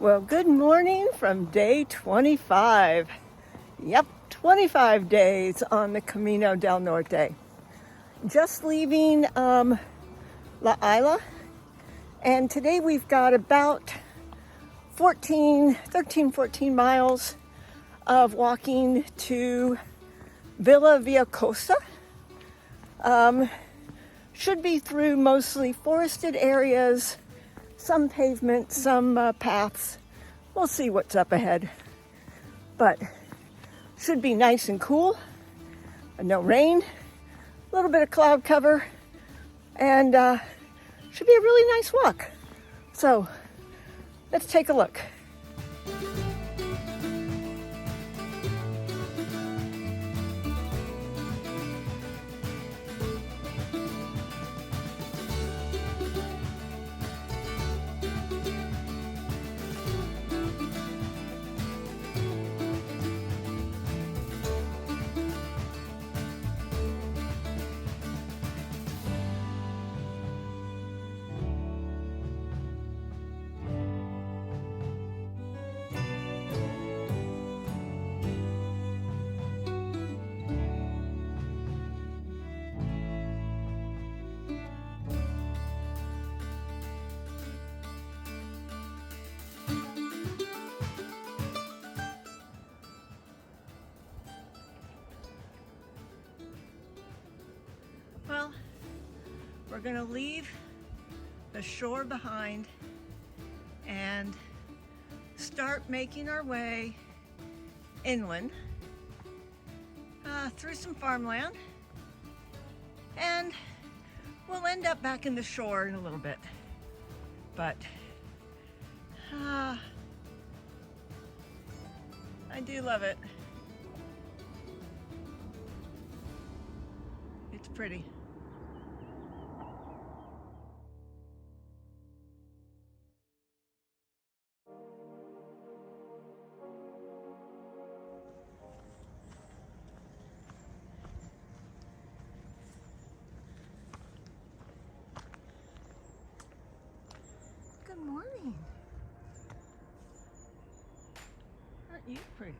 Well, good morning from day 25. Yep, 25 days on the Camino del Norte. Just leaving La Isla, and today we've got about 14 miles of walking to Villaviciosa. Should be through mostly forested areas, some pavement, some paths. We'll see what's up ahead. But should be nice and cool, no rain, a little bit of cloud cover, and should be a really nice walk. So let's take a look. Well, we're gonna leave the shore behind and start making our way inland through some farmland, and we'll end up back in the shore in a little bit. But I do love it. It's pretty. Good morning. Aren't you pretty?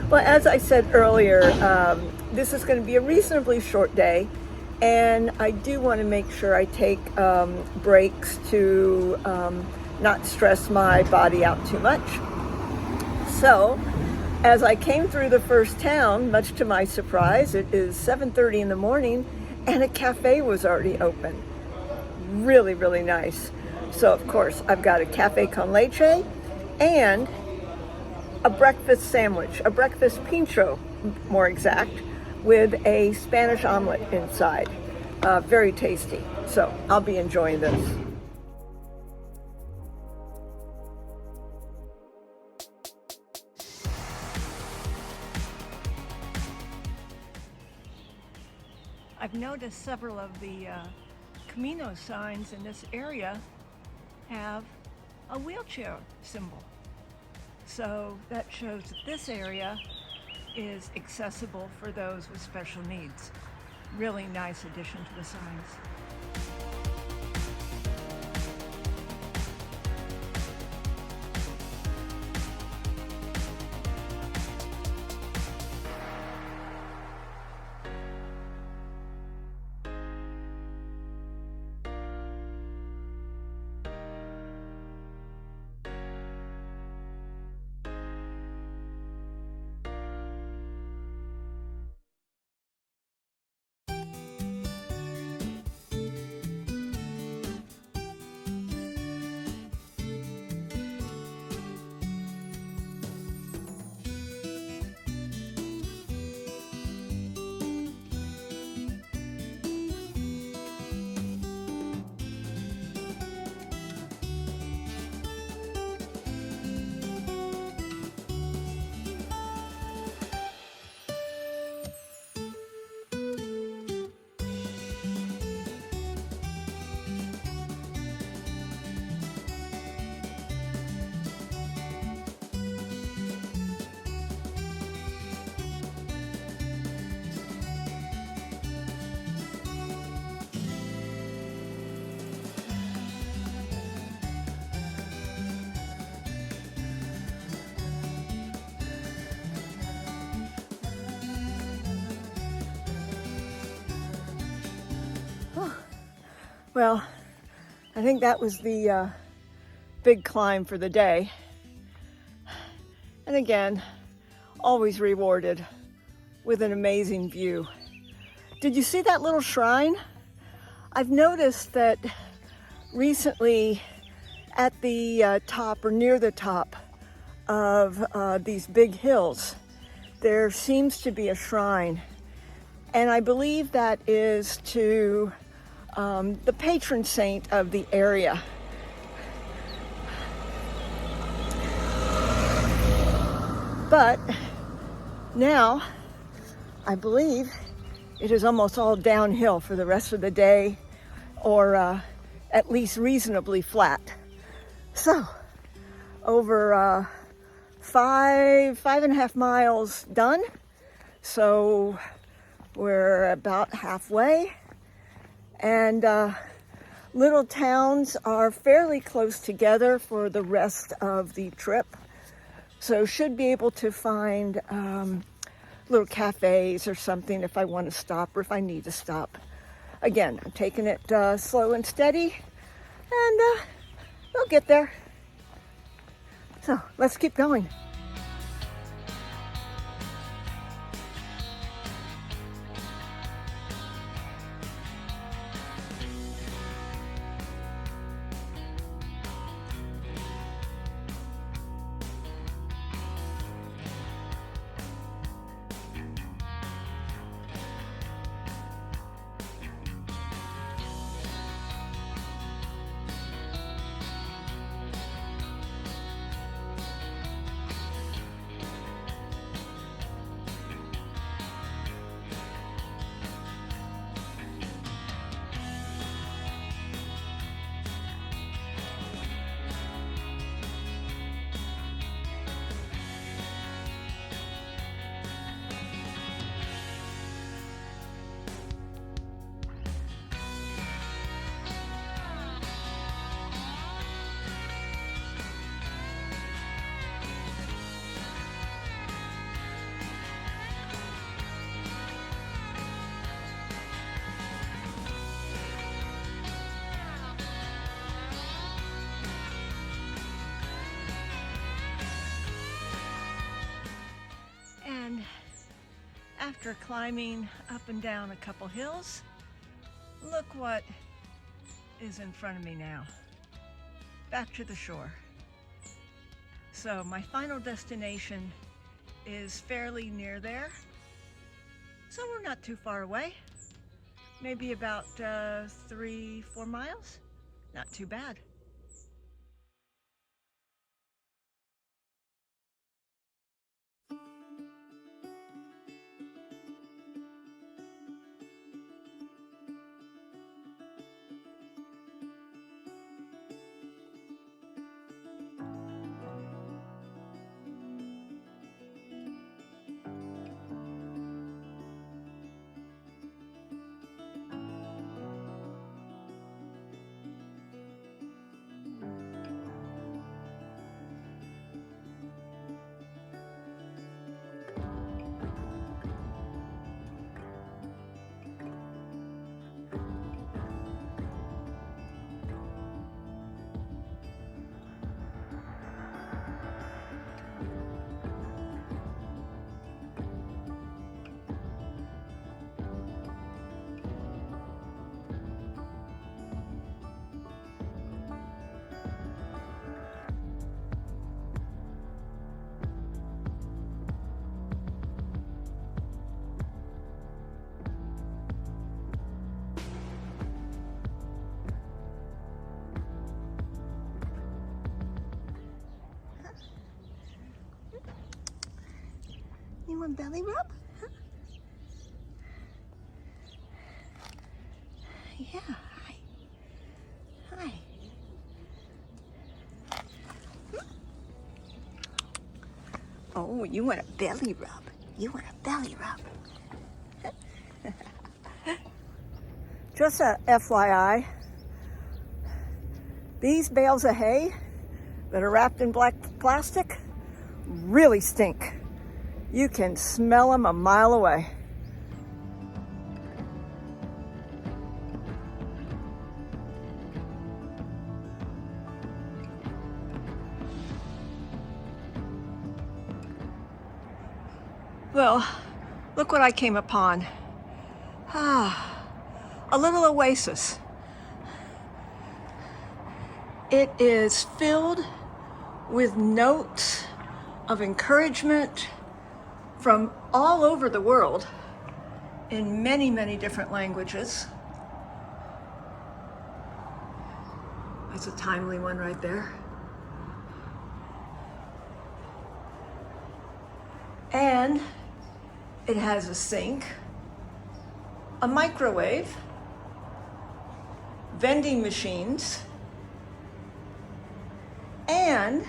Well, as I said earlier, this is going to be a reasonably short day, and I do want to make sure I take breaks to not stress my body out too much. So, as I came through the first town, much to my surprise, it is 7:30 in the morning, and a cafe was already open. Really, really nice. So, of course, I've got a cafe con leche and a breakfast sandwich, a breakfast pincho, more exact, with a Spanish omelet inside. Very tasty. So I'll be enjoying this. I've noticed several of the Camino signs in this area have a wheelchair symbol. So that shows that this area is accessible for those with special needs. Really nice addition to the signs. Well, I think that was the big climb for the day. And again, always rewarded with an amazing view. Did you see that little shrine? I've noticed that recently at the top or near the top of these big hills, there seems to be a shrine. And I believe that is to the patron saint of the area. But now, I believe it is almost all downhill for the rest of the day, or at least reasonably flat. So, over 5.5 miles done. So we're about halfway. And little towns are fairly close together for the rest of the trip. So should be able to find little cafes or something if I want to stop or if I need to stop. Again, I'm taking it slow and steady, and we'll get there. So let's keep going. And after climbing up and down a couple hills, look what is in front of me now. Back to the shore. So my final destination is fairly near there. So we're not too far away. Maybe about 3-4 miles. Not too bad. You want belly rub? Huh? Yeah, hi. Hi. Oh, you want a belly rub. You want a belly rub. Just a FYI, these bales of hay that are wrapped in black plastic really stink. You can smell them a mile away. Well, look what I came upon. A little oasis. It is filled with notes of encouragement from all over the world in many, many different languages. That's a timely one right there. And it has a sink, a microwave, vending machines, and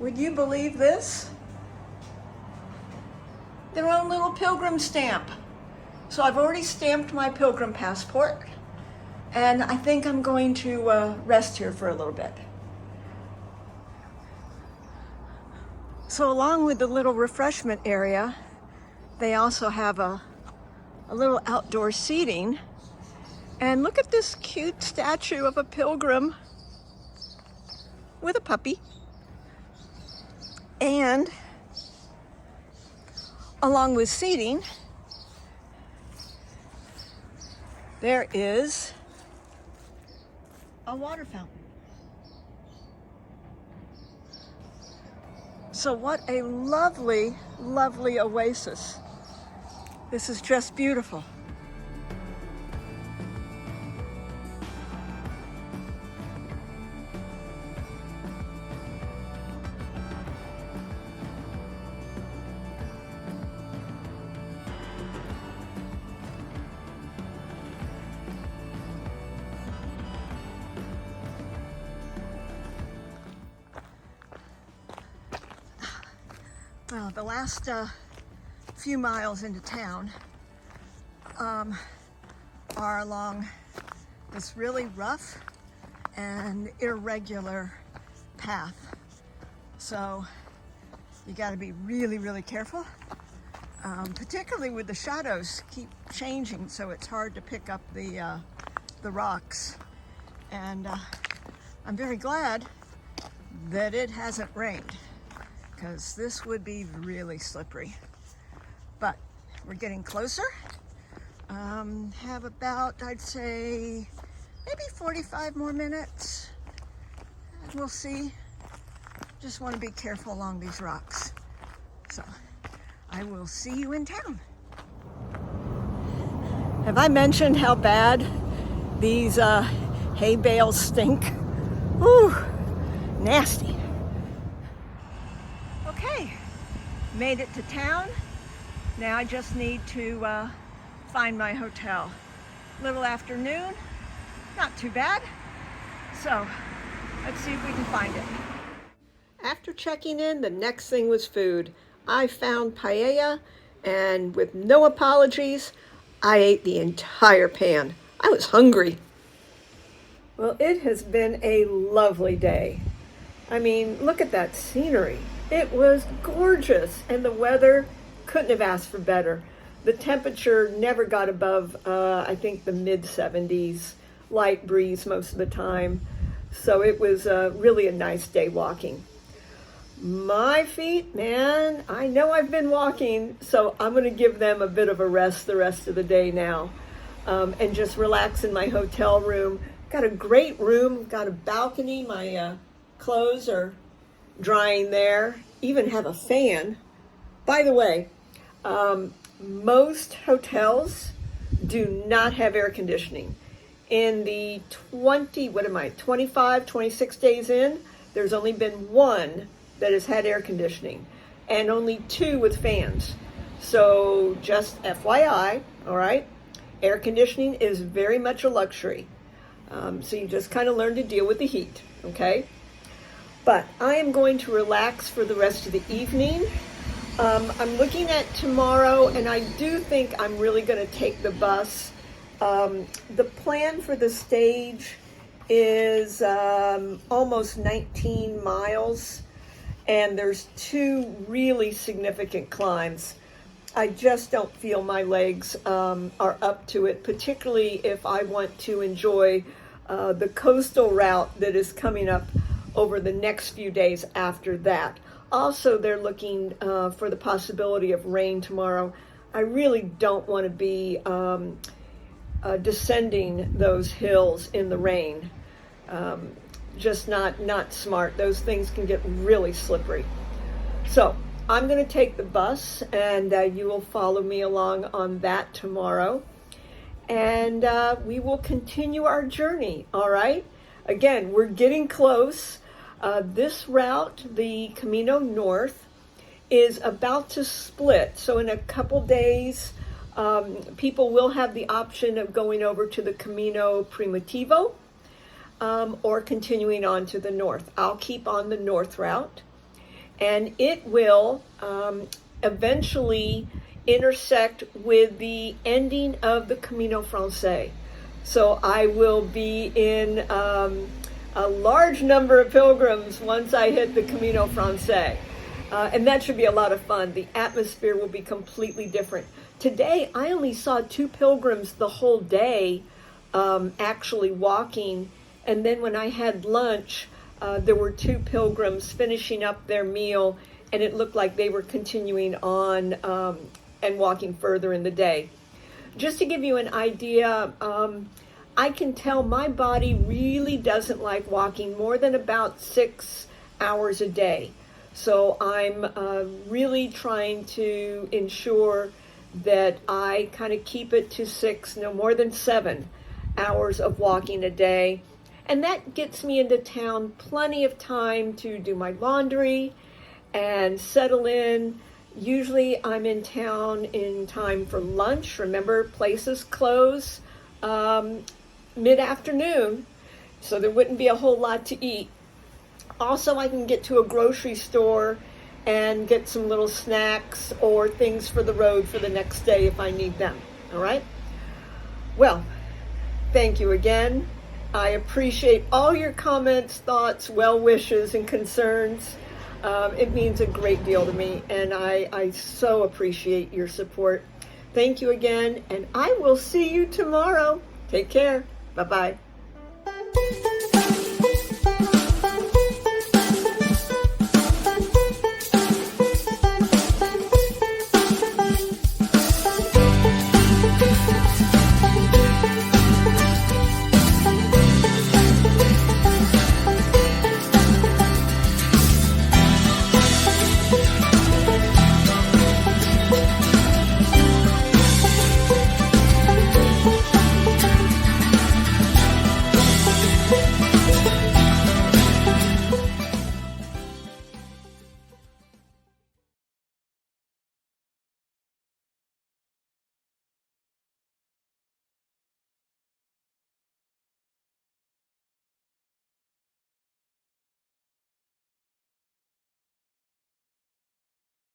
would you believe this? Their own little pilgrim stamp. So I've already stamped my pilgrim passport, and I think I'm going to rest here for a little bit. So along with the little refreshment area, they also have a little outdoor seating. And look at this cute statue of a pilgrim with a puppy. And along with seating, there is a water fountain. So what a lovely, lovely oasis. This is just beautiful. Well, the last few miles into town are along this really rough and irregular path. So you got to be really, really careful, particularly with the shadows keep changing, so it's hard to pick up the rocks. And I'm very glad that it hasn't rained, because this would be really slippery. But we're getting closer. Have about, I'd say, maybe 45 more minutes. We'll see. Just want to be careful along these rocks. So I will see you in town. Have I mentioned how bad these hay bales stink? Ooh, nasty. Okay, made it to town. Now I just need to find my hotel. Little afternoon, not too bad. So let's see if we can find it. After checking in, the next thing was food. I found paella, and with no apologies, I ate the entire pan. I was hungry. Well, it has been a lovely day. I mean, look at that scenery. It was gorgeous, and the weather couldn't have asked for better. The temperature never got above, I think, the mid-70s, light breeze most of the time. So it was really a nice day walking. My feet, man, I know I've been walking, so I'm going to give them a bit of a rest the rest of the day now, and just relax in my hotel room. Got a great room, got a balcony, my clothes are drying there, even have a fan. By the way, most hotels do not have air conditioning. In the 25, 26 days in, there's only been one that has had air conditioning, and only 2 with fans. So just FYI, all right? Air conditioning is very much a luxury. So you just kind of learn to deal with the heat, okay? But I am going to relax for the rest of the evening. I'm looking at tomorrow, and I do think I'm really going to take the bus. The plan for the stage is almost 19 miles, and there's 2 really significant climbs. I just don't feel my legs are up to it, particularly if I want to enjoy the coastal route that is coming up over the next few days after that. Also, they're looking for the possibility of rain tomorrow. I really don't want to be descending those hills in the rain. Just not smart. Those things can get really slippery. So I'm going to take the bus, and you will follow me along on that tomorrow. And we will continue our journey, all right? Again, we're getting close. This route, the Camino North, is about to split. So in a couple days, people will have the option of going over to the Camino Primitivo or continuing on to the north. I'll keep on the north route, and it will eventually intersect with the ending of the Camino Francais. So I will be in a large number of pilgrims once I hit the Camino Francais. And that should be a lot of fun. The atmosphere will be completely different. Today, I only saw 2 pilgrims the whole day actually walking. And then when I had lunch, there were 2 pilgrims finishing up their meal, and it looked like they were continuing on and walking further in the day. Just to give you an idea, I can tell my body really doesn't like walking more than about 6 hours a day. So I'm really trying to ensure that I kind of keep it to 6, no more than 7 hours of walking a day. And that gets me into town plenty of time to do my laundry and settle in. Usually I'm in town in time for lunch. Remember, places close mid-afternoon, so there wouldn't be a whole lot to eat. Also, I can get to a grocery store and get some little snacks or things for the road for the next day if I need them. All right? Well, thank you again. I appreciate all your comments, thoughts, well wishes, and concerns. It means a great deal to me, and I so appreciate your support. Thank you again, and I will see you tomorrow. Take care. Bye-bye.